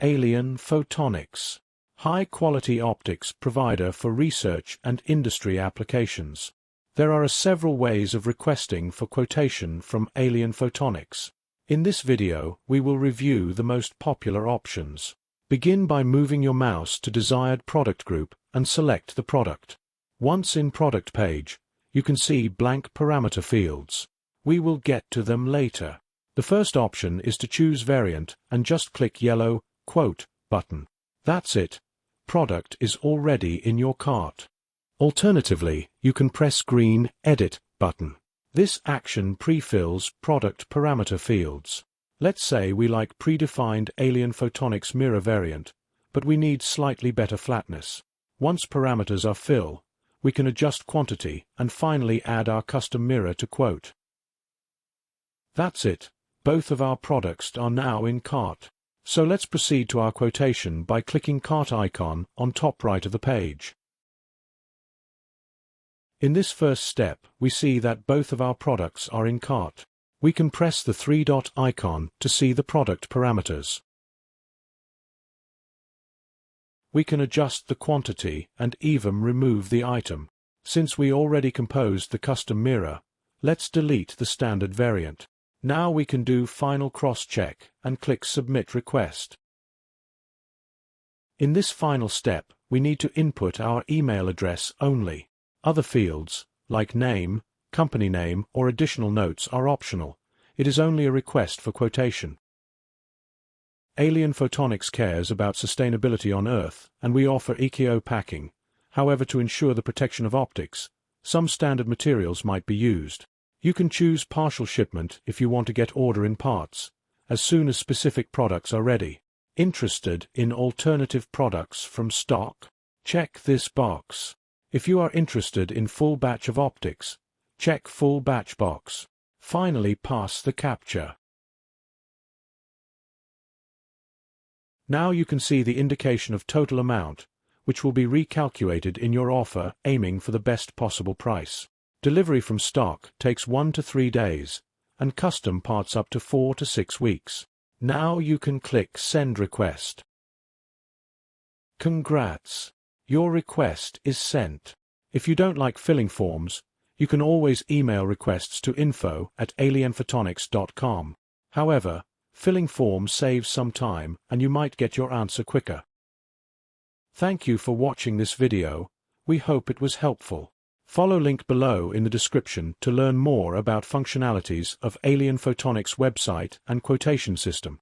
Alien Photonics, high-quality optics provider for research and industry applications. There are several ways of requesting for quotation from Alien Photonics. In this video, we will review the most popular options. Begin by moving your mouse to desired product group and select the product. Once in product page, you can see blank parameter fields. We will get to them later. The first option is to choose variant and just click yellow Quote button. That's it. Product is already in your cart. Alternatively, you can press green Edit button. This action pre-fills product parameter fields. Let's say we like predefined Alien Photonics mirror variant, but we need slightly better flatness. Once parameters are filled, we can adjust quantity and finally add our custom mirror to quote. That's it. Both of our products are now in cart. So let's proceed to our quotation by clicking cart icon on top right of the page. In this first step, we see that both of our products are in cart. We can press the three-dot icon to see the product parameters. We can adjust the quantity and even remove the item. Since we already composed the custom mirror, let's delete the standard variant. Now we can do final cross-check and click Submit Request. In this final step, we need to input our email address only. Other fields, like name, company name, or additional notes are optional. It is only a request for quotation. Alien Photonics cares about sustainability on Earth, and we offer eco packing. However, to ensure the protection of optics, some standard materials might be used. You can choose partial shipment if you want to get order in parts, as soon as specific products are ready. Interested in alternative products from stock? Check this box. If you are interested in full batch of optics, check full batch box. Finally, pass the captcha. Now you can see the indication of total amount, which will be recalculated in your offer, aiming for the best possible price. Delivery from stock takes 1 to 3 days, and custom parts up to 4 to 6 weeks. Now you can click Send Request. Congrats! Your request is sent. If you don't like filling forms, you can always email requests to info@alienphotonics.com. However, filling forms saves some time and you might get your answer quicker. Thank you for watching this video. We hope it was helpful. Follow link below in the description to learn more about functionalities of Alien Photonics website and quotation system.